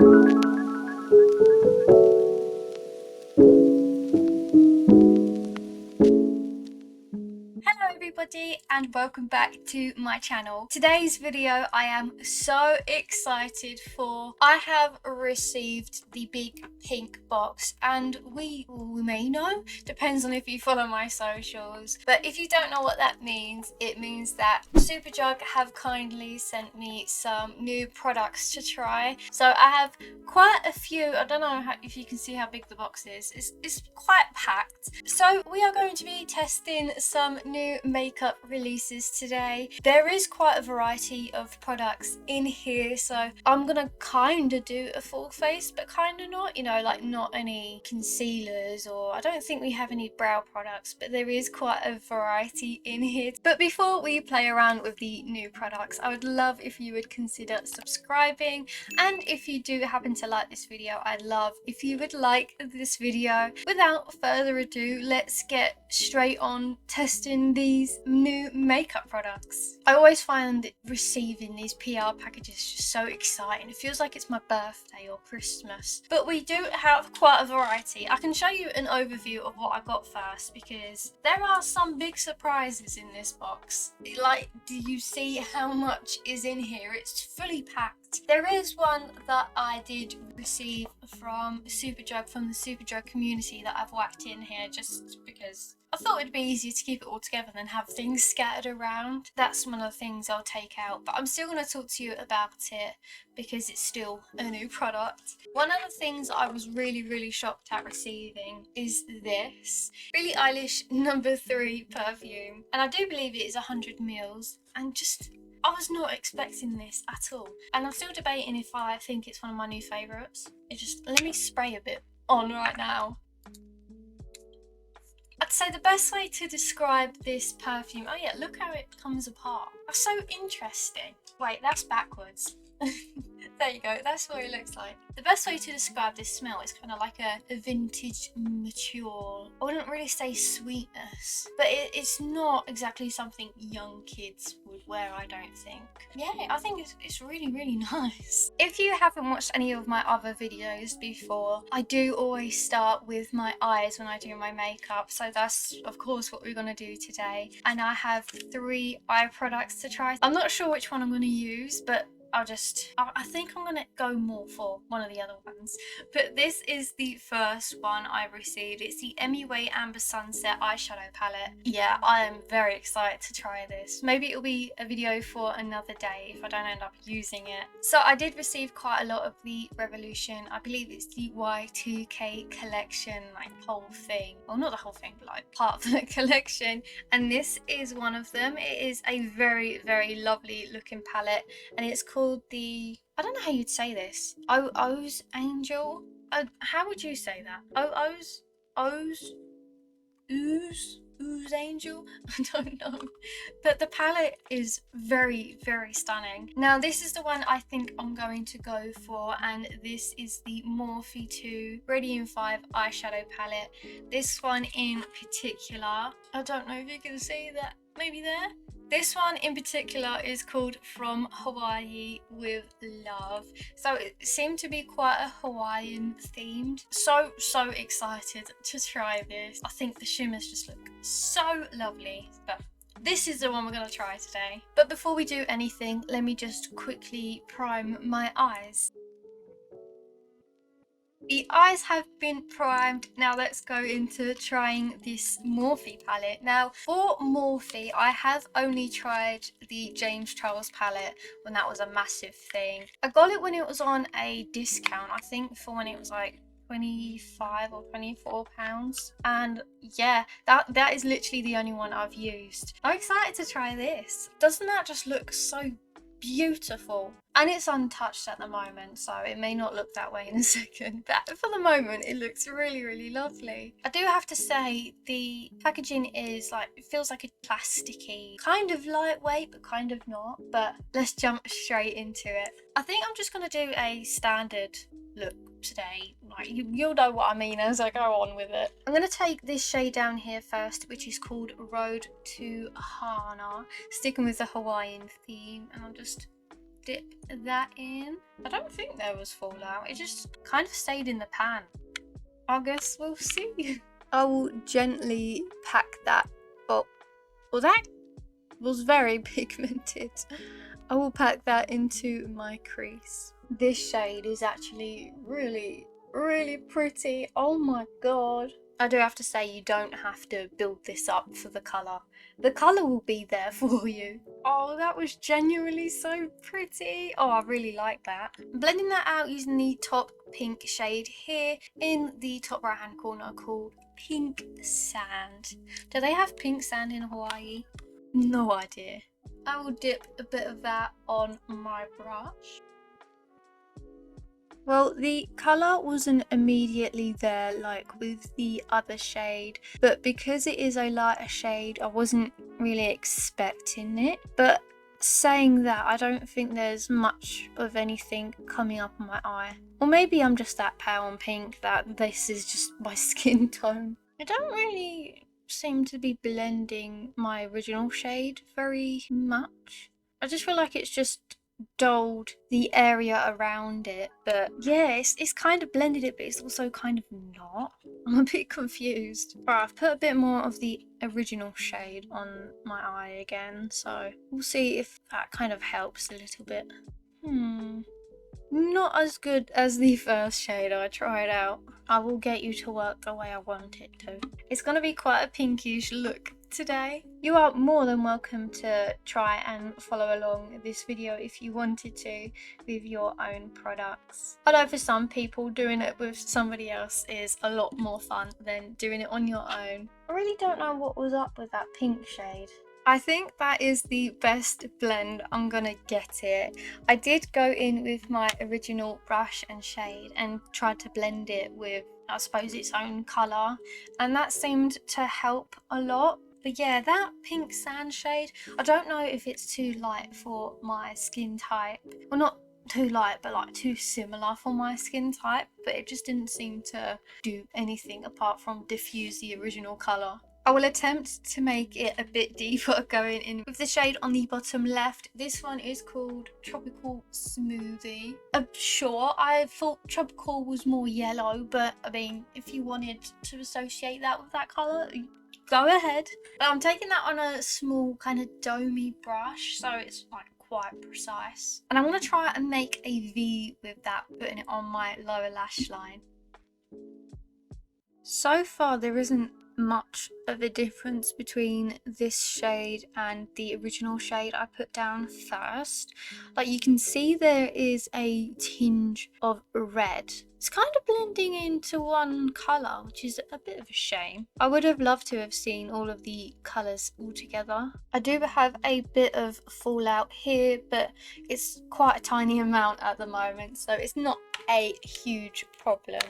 Hello everybody and welcome back to my channel. Today's video I am so excited for. I have received the big pink box, and we may know, depends on if you follow my socials, but if you don't know what that means, it means that Superdrug have kindly sent me some new products to try. So I have quite a few. I don't know if you can see how big the box is. It's quite packed. So we are going to be testing some new makeup releases today. There is quite a variety of products in here, so I'm gonna kind of do a full face but kind of not, you know, like not any concealers, or I don't think we have any brow products, but there is quite a variety in here. But before we play around with the new products, I would love if you would consider subscribing, and if you do happen to like this video, I'd love if you would like this video. Without further ado, let's get straight on testing these new makeup products. I always find receiving these PR packages just so exciting. It feels like it's my birthday or Christmas. But we do have quite a variety. I can show you an overview of what I got first, because there are some big surprises in this box. Like, do you see how much is in here? It's fully packed. There is one that I did receive from Superdrug, from the Superdrug community, that I've whacked in here just because I thought it'd be easier to keep it all together than have things scattered around. That's one of the things I'll take out, but I'm still going to talk to you about it because it's still a new product. One of the things I was really shocked at receiving is this Billie Eilish No. 3 perfume, and I do believe it is 100 mils, and just I was not expecting this at all, and I'm still debating if I think it's one of my new favourites. Let me spray a bit on right now. I'd say the best way to describe this perfume, oh yeah, look how it comes apart. That's so interesting. Wait, that's backwards. There you go, that's what it looks like. The best way to describe this smell is kind of like a vintage, mature, I wouldn't really say sweetness, but it's not exactly something young kids would wear, I don't think. Yeah, I think it's really nice. If you haven't watched any of my other videos before, I do always start with my eyes when I do my makeup, so that's of course what we're going to do today. And I have 3 eye products to try. I'm not sure which one I'm going to use, but I think I'm gonna go more for one of the other ones. But this is the first one I received. It's the MUA Amber Sunset eyeshadow palette. Yeah, I am very excited to try this. Maybe it'll be a video for another day if I don't end up using it. So I did receive quite a lot of the Revolution. I believe it's the Y2K collection, like whole thing. Well, not the whole thing, but like part of the collection. And this is one of them. It is a very lovely looking palette, and it's called the, I don't know how you'd say this, O's Angel. How would you say that? Ooze Angel? I don't know. But the palette is very stunning. Now this is the one I think I'm going to go for, and this is the Morphe 2 Radiant 5 eyeshadow palette. This one in particular, I don't know if you can see that, maybe there. This one in particular is called From Hawaii with Love. So it seemed to be quite a Hawaiian themed. So excited to try this. I think the shimmers just look so lovely. But this is the one we're going to try today. But before we do anything, let me just quickly prime my eyes. The eyes have been primed. Now let's go into trying this Morphe palette. Now for Morphe, I have only tried the James Charles palette when that was a massive thing. I got it when it was on a discount, I think for when it was like 25 or 24 pounds, and yeah, that is literally the only one I've used. I'm excited to try this. Doesn't that just look so beautiful? And it's untouched at the moment, so it may not look that way in a second, but for the moment it looks really lovely. I do have to say the packaging is like, it feels like a plasticky, kind of lightweight but kind of not. But let's jump straight into it. I think I'm just going to do a standard look today. Like, you'll know what I mean as I go on with it. I'm going to take this shade down here first, which is called Road to Hana, sticking with the Hawaiian theme, and I'm just dip that in. I don't think there was fallout. It just kind of stayed in the pan. I guess we'll see. I will gently pack that up. Well, that was very pigmented. I will pack that into my crease. This shade is actually really, really pretty. Oh my god. I do have to say, you don't have to build this up for the colour. The colour will be there for you. Oh, that was genuinely so pretty. Oh, I really like that. I'm blending that out using the top pink shade here in the top right hand corner called Pink Sand. Do they have pink sand in Hawaii? No idea. I will dip a bit of that on my brush. Well, the colour wasn't immediately there like with the other shade, but because it is a lighter shade, I wasn't really expecting it. But saying that, I don't think there's much of anything coming up on my eye. Or maybe I'm just that pale and pink that this is just my skin tone. I don't really seem to be blending my original shade very much. I just feel like it's just dulled the area around it, but yeah, it's kind of blended it, but it's also kind of not. I'm a bit confused. Alright, I've put a bit more of the original shade on my eye again, so we'll see if that kind of helps a little bit. Not as good as the first shade I tried out. I will get you to work the way I want it to. It's going to be quite a pinkish look today. You are more than welcome to try and follow along this video if you wanted to with your own products. I know for some people doing it with somebody else is a lot more fun than doing it on your own. I really don't know what was up with that pink shade. I think that is the best blend. I'm gonna get it. I did go in with my original brush and shade and tried to blend it with, I suppose, its own colour, and that seemed to help a lot. But yeah, that pink sand shade, I don't know if it's too light for my skin type. Well, not too light, but like too similar for my skin type, but it just didn't seem to do anything apart from diffuse the original colour. I will attempt to make it a bit deeper going in with the shade on the bottom left. This one is called Tropical Smoothie. Sure, I thought Tropical was more yellow, but I mean, if you wanted to associate that with that colour, go ahead. I'm taking that on a small kind of domey brush, so it's like quite precise. And I'm going to try and make a V with that, putting it on my lower lash line. So far there isn't much of a difference between this shade and the original shade I put down first. Like, you can see there is a tinge of red. It's kind of blending into one colour, which is a bit of a shame. I would have loved to have seen all of the colours all together. I do have a bit of fallout here, but it's quite a tiny amount at the moment, so it's not a huge problem.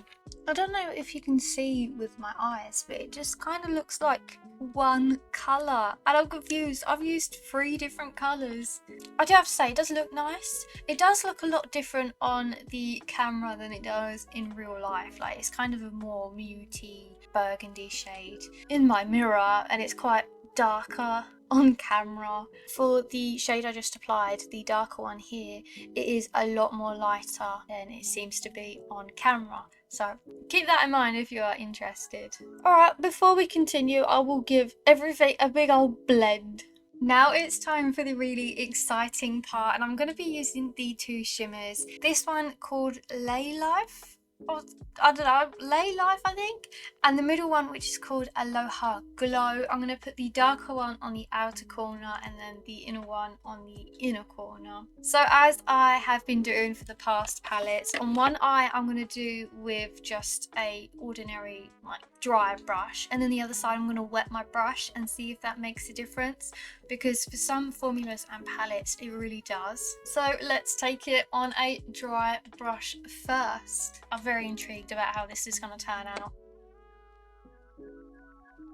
I don't know if you can see with my eyes, but it just kind of looks like one colour, and I'm confused. I've used 3 different colours. I do have to say, it does look nice. It does look a lot different on the camera than it does in real life. Like, it's kind of a more muty burgundy shade in my mirror, and it's quite darker on camera. For the shade I just applied, the darker one here, it is a lot more lighter than it seems to be on camera. So keep that in mind if you are interested. Alright, before we continue, I will give everything a big old blend. Now it's time for the really exciting part, and I'm going to be using the 2 shimmers. This one called Lay Life, or I don't know, Lay Life I think, and the middle one, which is called Aloha Glow. I'm going to put the darker one on the outer corner and then the inner one on the inner corner. So as I have been doing for the past palettes, on one eye I'm going to do with just a ordinary like dry brush, and then the other side I'm going to wet my brush and see if that makes a difference, because for some formulas and palettes it really does. So let's take it on a dry brush first. I'm very intrigued about how this is going to turn out.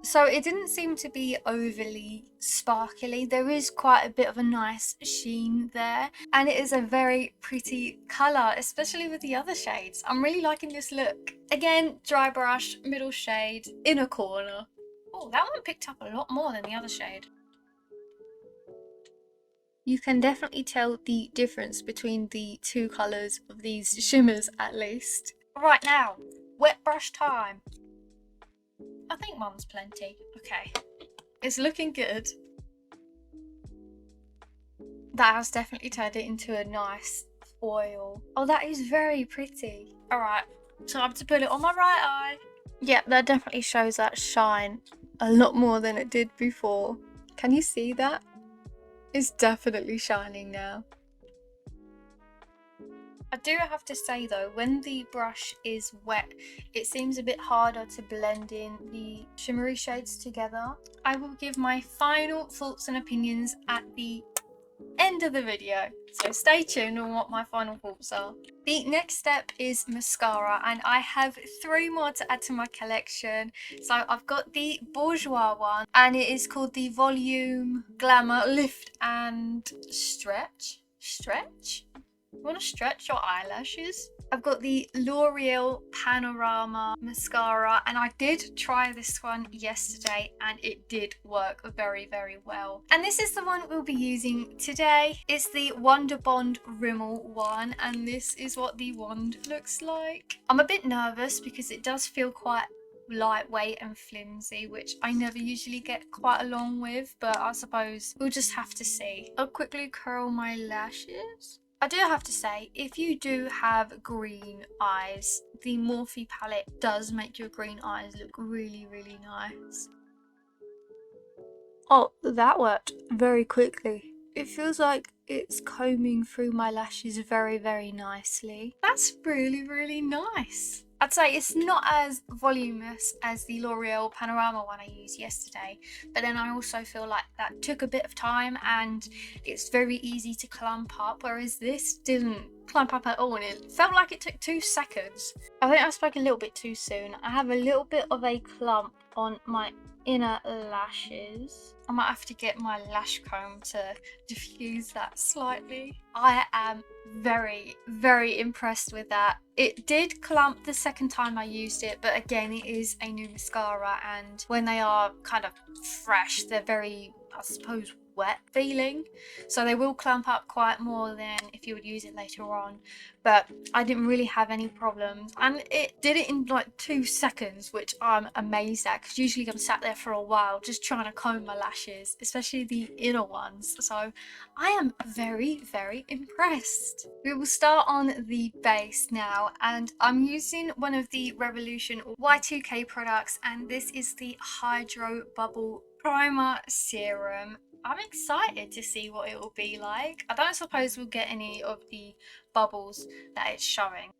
So it didn't seem to be overly sparkly. There is quite a bit of a nice sheen there, and it is a very pretty colour, especially with the other shades. I'm really liking this look. Again, dry brush, middle shade, inner corner. Oh, that one picked up a lot more than the other shade. You can definitely tell the difference between the two colours of these shimmers at least. Right now, wet brush time. I think one's plenty. Okay, it's looking good. That has definitely turned it into a nice oil. Oh, that is very pretty. Alright, time to put it on my right eye. Yeah, that definitely shows that shine a lot more than it did before. Can you see that? It's definitely shining now. I do have to say though, when the brush is wet, it seems a bit harder to blend in the shimmery shades together. I will give my final thoughts and opinions at the end of the video, so stay tuned on what my final thoughts are. The next step is mascara, and I have 3 more to add to my collection. So I've got the Bourjois one, and it is called the Volume Glamour Lift and Stretch. You want to stretch your eyelashes? I've got the L'Oreal Panorama Mascara, and I did try this one yesterday and it did work very, very well. And this is the one we'll be using today. It's the Wonderbond Rimmel one, and this is what the wand looks like. I'm a bit nervous because it does feel quite lightweight and flimsy, which I never usually get quite along with, but I suppose we'll just have to see. I'll quickly curl my lashes. I do have to say, if you do have green eyes, the Morphe palette does make your green eyes look really, really nice. Oh, that worked very quickly. It feels like it's combing through my lashes very, very nicely. That's really, really nice. I'd say it's not as voluminous as the L'Oreal Panorama one I used yesterday, but then I also feel like that took a bit of time and it's very easy to clump up, whereas this didn't clump up at all and it felt like it took 2 seconds. I think I spoke a little bit too soon. I have a little bit of a clump on my inner lashes. I might have to get my lash comb to diffuse that slightly. I am very, very impressed with that. It did clump the second time I used it, but again, it is a new mascara, and when they are kind of fresh, they're very, I suppose, wet feeling, so they will clump up quite more than if you would use it later on. But I didn't really have any problems, and it did it in like 2 seconds, which I'm amazed at, because usually I'm sat there for a while just trying to comb my lashes, especially the inner ones. So I am very, very impressed. We will start on the base now, and I'm using one of the Revolution Y2K products, and this is the Hydro Bubble Primer Serum. I'm excited to see what it will be like. I don't suppose we'll get any of the bubbles that it's showing.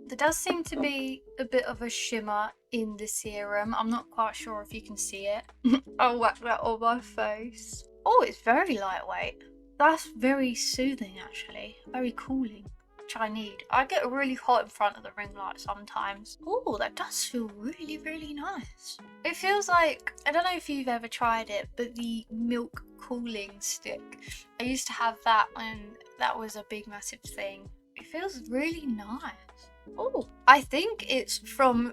There does seem to be a bit of a shimmer in the serum. I'm not quite sure if you can see it. I'll whack that on my face. Oh, it's very lightweight. That's very soothing actually. Very cooling, which I need. I get really hot in front of the ring light sometimes. Oh, that does feel really, really nice. It feels like, I don't know if you've ever tried it, but the milk cooling stick. I used to have that when that was a big, massive thing. It feels really nice. Oh, I think it's from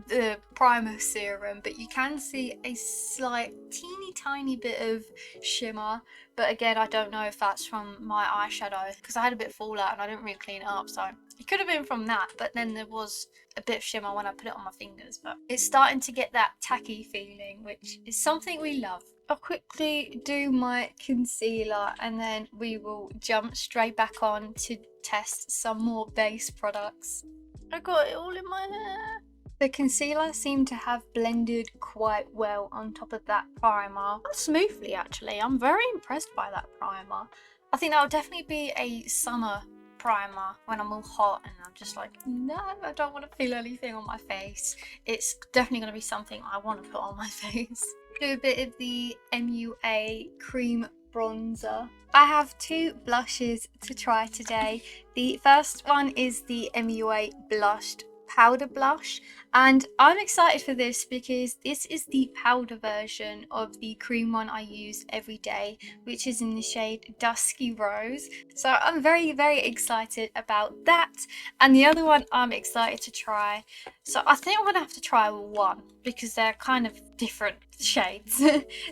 the primer serum, but you can see a slight teeny tiny bit of shimmer, but again, I don't know if that's from my eyeshadow because I had a bit of fallout and I didn't really clean it up, so it could have been from that. But then there was a bit of shimmer when I put it on my fingers, but it's starting to get that tacky feeling, which is something we love. I'll quickly do my concealer and then we will jump straight back on to test some more base products. I got it all in my hair. The concealer seemed to have blended quite well on top of that primer. Quite smoothly actually. I'm very impressed by that primer. I think that will definitely be a summer primer when I'm all hot and I'm just like, no, I don't want to feel anything on my face. It's definitely going to be something I want to put on my face. Do a bit of the MUA cream bronzer. I have 2 blushes to try today. The first one is the MUA Blushed Powder Blush, and I'm excited for this because this is the powder version of the cream one I use every day, which is in the shade Dusky Rose. So I'm very, very excited about that. And the other one I'm excited to try, so I think I'm gonna have to try one because they're kind of different shades.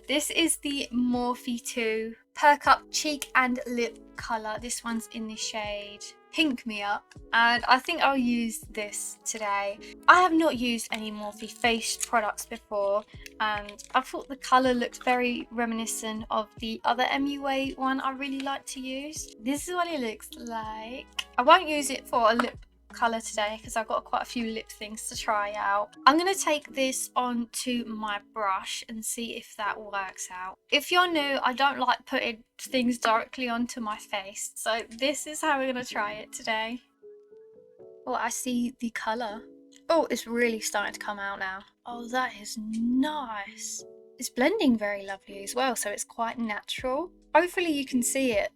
This is the Morphe 2 Perk Up Cheek and Lip Colour. This one's in the shade Pink Me Up, and I think I'll use this today. I have not used any Morphe face products before, and I thought the colour looked very reminiscent of the other MUA one I really like to use. This is what it looks like. I won't use it for a lip colour today because I've got quite a few lip things to try out. I'm going to take this onto my brush and see if that works out. If you're new, I don't like putting things directly onto my face, so this is how we're going to try it today. Oh, I see the colour. Oh, it's really starting to come out now. Oh, that is nice. It's blending very lovely as well, so it's quite natural. Hopefully you can see it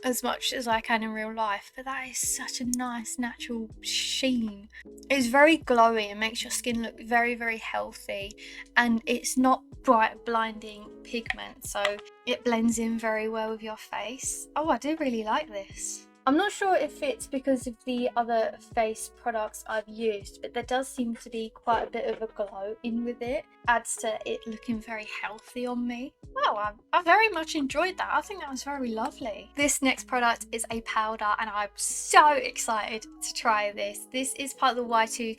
as much as I can in real life, but that is such a nice natural sheen. It's very glowy and makes your skin look very, very healthy, and it's not bright blinding pigment, so it blends in very well with your face. Oh, I do really like this. I'm not sure if it's because of the other face products I've used, but there does seem to be quite a bit of a glow in with it. Adds to it looking very healthy on me. Wow, I very much enjoyed that. I think that was very lovely. This next product is a powder, and I'm so excited to try this. This is part of the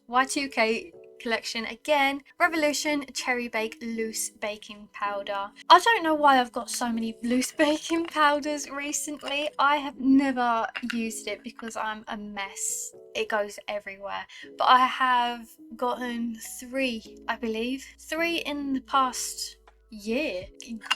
Y2K collection again. Revolution Cherry Bake Loose Baking Powder. I don't know why I've got so many loose baking powders recently. I have never used it because I'm a mess. It goes everywhere. But I have gotten 3, I believe. 3 in the past year.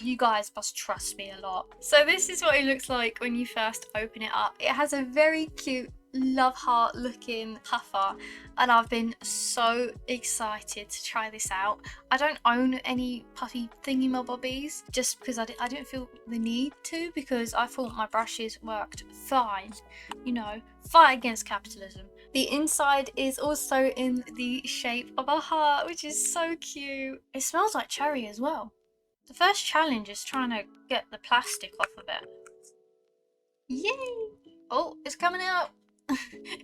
You guys must trust me a lot. So this is what it looks like when you first open it up. It has a very cute love heart looking puffer, and I've been so excited to try this out. I don't own any puffy thingy-mabobbies just because I didn't feel the need to, because I thought my brushes worked fine. You know, fight against capitalism. The inside is also in the shape of a heart, which is so cute. It smells like cherry as well. The first challenge is trying to get the plastic off of it. Yay! Oh, it's coming out.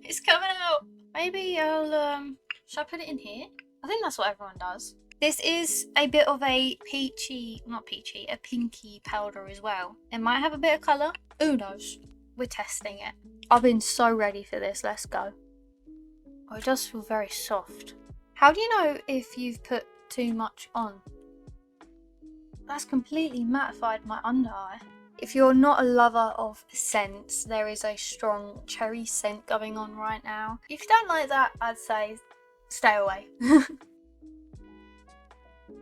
It's coming out. Maybe I'll should I put it in here? I think that's what everyone does. This is a bit of a peachy, not peachy, a pinky powder as well. It might have a bit of colour. Who knows? We're testing it. I've been so ready for this. Let's go. Oh, it does feel very soft. How do you know if you've put too much on? That's completely mattified my under eye. If you're not a lover of scents, there is a strong cherry scent going on right now. If you don't like that, I'd say stay away.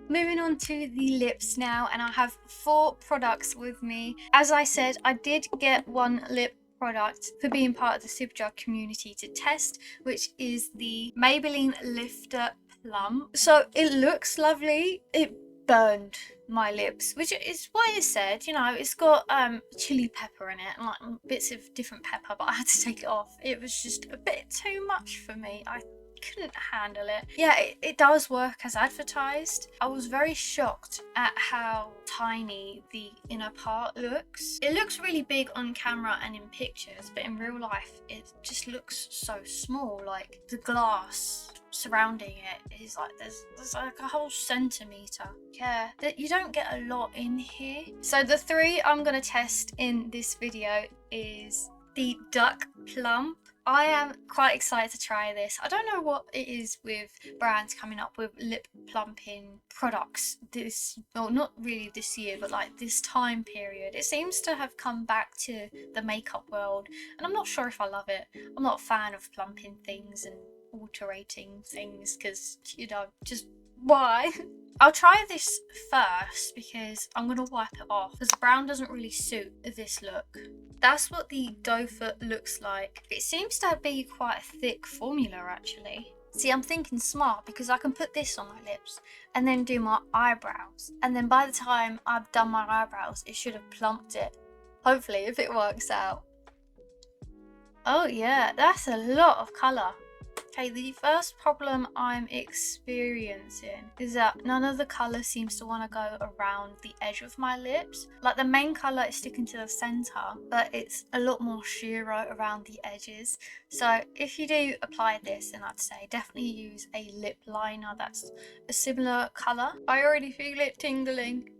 Moving on to the lips now, and I have 4 products with me. As I said, I did get 1 lip product for being part of the Superjug community to test, which is the Maybelline Lifter Plump. So it looks lovely. It burned my lips, which is what it said. You know, it's got chili pepper in it and like bits of different pepper, but I had to take it off. It was just a bit too much for me. I couldn't handle it. Yeah, it does work as advertised. I was very shocked at how tiny the inner part looks. It looks really big on camera and in pictures, but in real life it just looks so small. Like the glass surrounding it is like there's like a whole centimeter. Yeah, that you don't get a lot in here. So the 3 I'm gonna test in this video is the Duck Plump. I am quite excited to try this. I don't know what it is with brands coming up with lip plumping products this, well, not really this year, but like this time period. It seems to have come back to the makeup world, and I'm not sure if I love it. I'm not a fan of plumping things and alterating things because, you know, just why? I'll try this first because I'm going to wipe it off because the brown doesn't really suit this look. That's what the doe foot looks like. It seems to be quite a thick formula actually. See, I'm thinking smart because I can put this on my lips and then do my eyebrows. And then by the time I've done my eyebrows, it should have plumped it. Hopefully, if it works out. Oh yeah, that's a lot of colour. Okay, the first problem I'm experiencing is that none of the colour seems to want to go around the edge of my lips. Like the main colour is sticking to the centre, but it's a lot more sheerer around the edges. So if you do apply this, then I'd say definitely use a lip liner that's a similar colour. I already feel it tingling.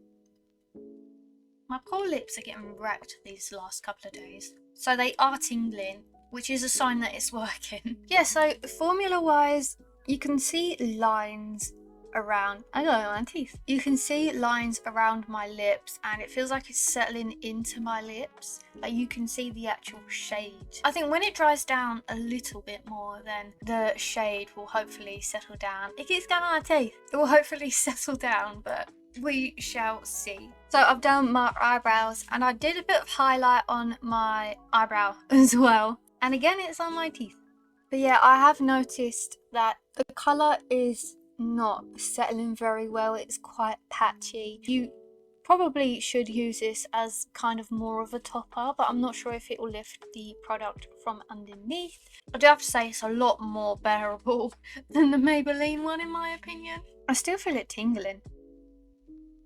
My poor lips are getting wrecked these last couple of days. So they are tingling, which is a sign that it's working. Yeah, so formula wise, you can see lines around, I don't know, my teeth. You can see lines around my lips and it feels like it's settling into my lips. Like you can see the actual shade. I think when it dries down a little bit more, then the shade will hopefully settle down. It keeps going on my teeth. It will hopefully settle down, but we shall see. So I've done my eyebrows and I did a bit of highlight on my eyebrow as well. And again, it's on my teeth. But yeah, I have noticed that the colour is not settling very well. It's quite patchy. You probably should use this as kind of more of a topper, but I'm not sure if it will lift the product from underneath. I do have to say it's a lot more bearable than the Maybelline one in my opinion. I still feel it tingling.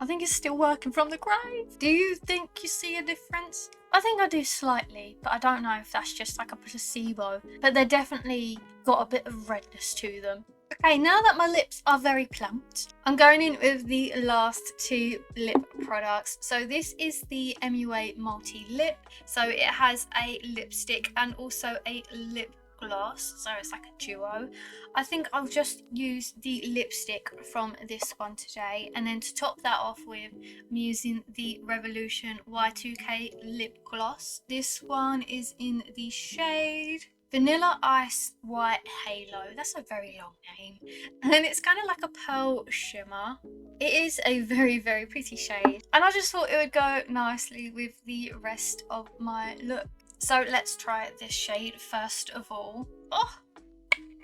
I think it's still working from the grave. Do you think you see a difference? I think I do slightly, but I don't know if that's just like a placebo. But they're definitely got a bit of redness to them. Okay, now that my lips are very plumped, I'm going in with the last two lip products. So this is the MUA Multi Lip. So it has a lipstick and also a lip gloss, so it's like a duo. I think I'll just use the lipstick from this one today, and then to top that off with, I'm using the Revolution Y2K lip gloss. This one is in the shade Vanilla Ice White Halo. That's a very long name. And it's kind of like a pearl shimmer. It is a very, very pretty shade. And I just thought it would go nicely with the rest of my look. So let's try this shade first of all. Oh,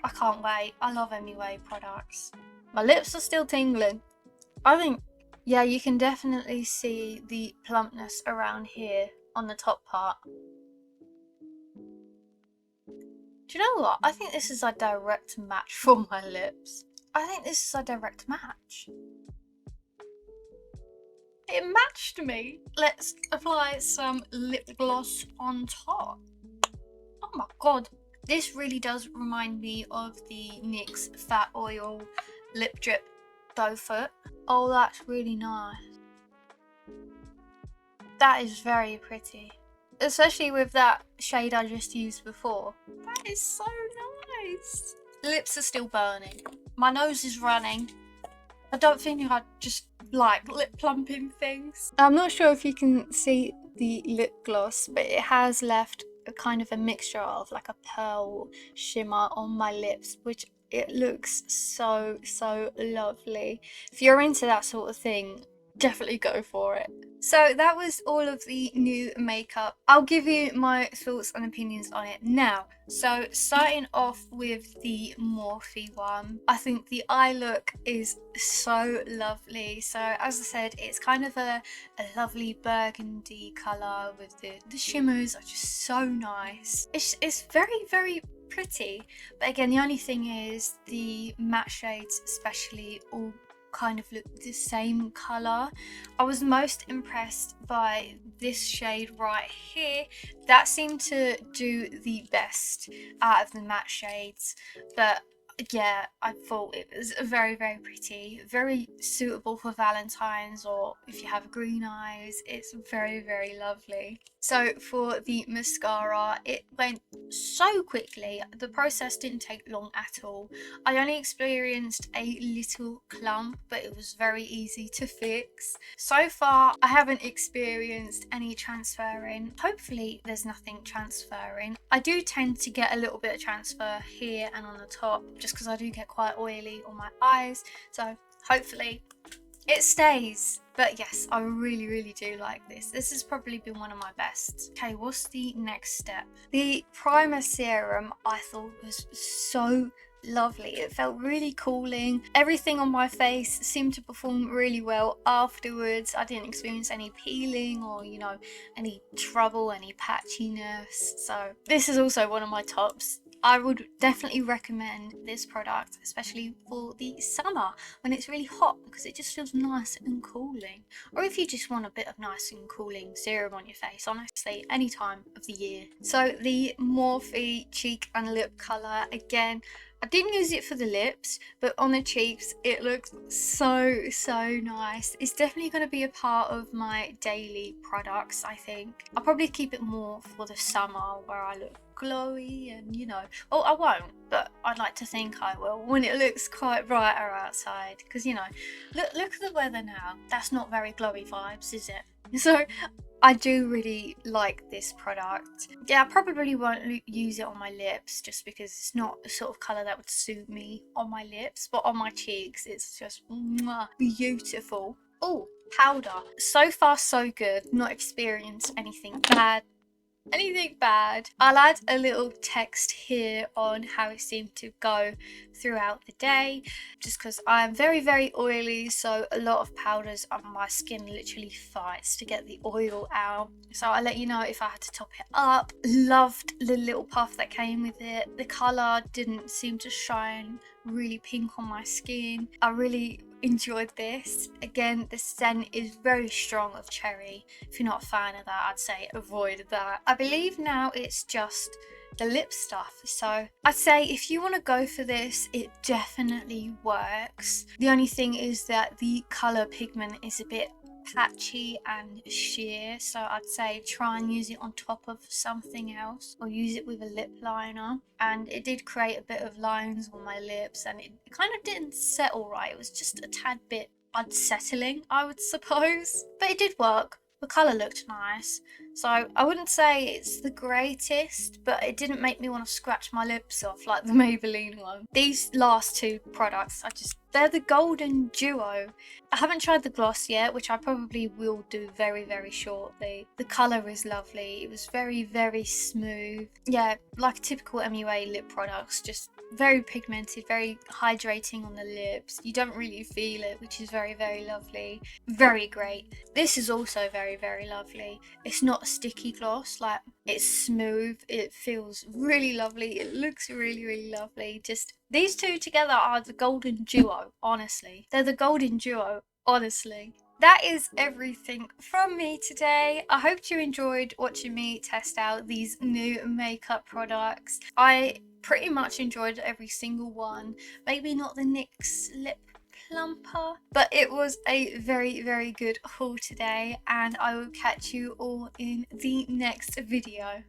I can't wait. I love MUA products. My lips are still tingling. I think, yeah, you can definitely see the plumpness around here on the top part. Do you know what? I think this is a direct match for my lips. I think this is a direct match. It matched me. Let's apply some lip gloss on top. Oh my god. This really does remind me of the NYX Fat Oil Lip Drip Doe Foot. Oh, that's really nice. That is very pretty. Especially with that shade I just used before. That is so nice. Lips are still burning. My nose is running. I don't think I just like lip plumping things. I'm not sure if you can see the lip gloss, but it has left a kind of a mixture of like a pearl shimmer on my lips, which it looks so lovely. If you're into that sort of thing, definitely go for it. So that was all of the new makeup. I'll give you my thoughts and opinions on it now. So starting off with the Morphe one, I think the eye look is so lovely. So as I said, it's kind of a lovely burgundy colour with the shimmers are just so nice. It's very pretty, but again, the only thing is the matte shades especially all kind of look the same color. I was most impressed by this shade right here. That seemed to do the best out of the matte shades, but yeah, I thought it was very pretty, very suitable for Valentine's, or if you have green eyes. It's very lovely. So for the mascara, it went so quickly. The process didn't take long at all. I only experienced a little clump, but it was very easy to fix. So far, I haven't experienced any transferring. Hopefully there's nothing transferring. I do tend to get a little bit of transfer here and on the top, just because I do get quite oily on my eyes. So hopefully it stays. But yes, I really do like this. This has probably been one of my best. Okay, what's the next step? The primer serum I thought was so lovely. It felt really cooling. Everything on my face seemed to perform really well afterwards. I didn't experience any peeling or, you know, any trouble, any patchiness. So this is also one of my tops. I would definitely recommend this product, especially for the summer when it's really hot, because it just feels nice and cooling. Or if you just want a bit of nice and cooling serum on your face, honestly, any time of the year. So the Morphe cheek and lip colour, again, I didn't use it for the lips, but on the cheeks it looks so nice. It's definitely going to be a part of my daily products, I think. I'll probably keep it more for the summer where I look glowy and, you know, well, I won't, but I'd like to think I will when it looks quite brighter outside, because, you know, look at the weather now. That's not very glowy vibes, is it? So I do really like this product. Yeah, I probably won't use it on my lips just because it's not the sort of colour that would suit me on my lips, but on my cheeks it's just mwah, beautiful. Oh, powder. So far so good. Not experienced anything bad. I'll add a little text here on how it seemed to go throughout the day, just because I'm very oily, so a lot of powders on my skin literally fights to get the oil out. So I'll let you know if I had to top it up. Loved the little puff that came with it. The colour didn't seem to shine really pink on my skin. I really enjoyed this. Again, the scent is very strong of cherry. If you're not a fan of that, I'd say avoid that. I believe now it's just the lip stuff, so I'd say if you want to go for this, it definitely works. The only thing is that the colour pigment is a bit patchy and sheer, so I'd say try and use it on top of something else or use it with a lip liner. And it did create a bit of lines on my lips and it kind of didn't settle right. It was just a tad bit unsettling, I would suppose, but it did work. The colour looked nice, so I wouldn't say it's the greatest, but it didn't make me want to scratch my lips off like the Maybelline one. These last two products, they're the Golden Duo. I haven't tried the gloss yet, which I probably will do very shortly. The colour is lovely. It was very smooth. Yeah, like typical MUA lip products, just very pigmented, very hydrating on the lips. You don't really feel it, which is very lovely. Very great. This is also very lovely. It's not a sticky gloss, like it's smooth. It feels really lovely. It looks really lovely. Just these two together are the Golden Duo, honestly. They're the Golden Duo, honestly. That is everything from me today. I hope you enjoyed watching me test out these new makeup products. I pretty much enjoyed every single one. Maybe not the NYX lip plumper, but it was a very good haul today, and I will catch you all in the next video.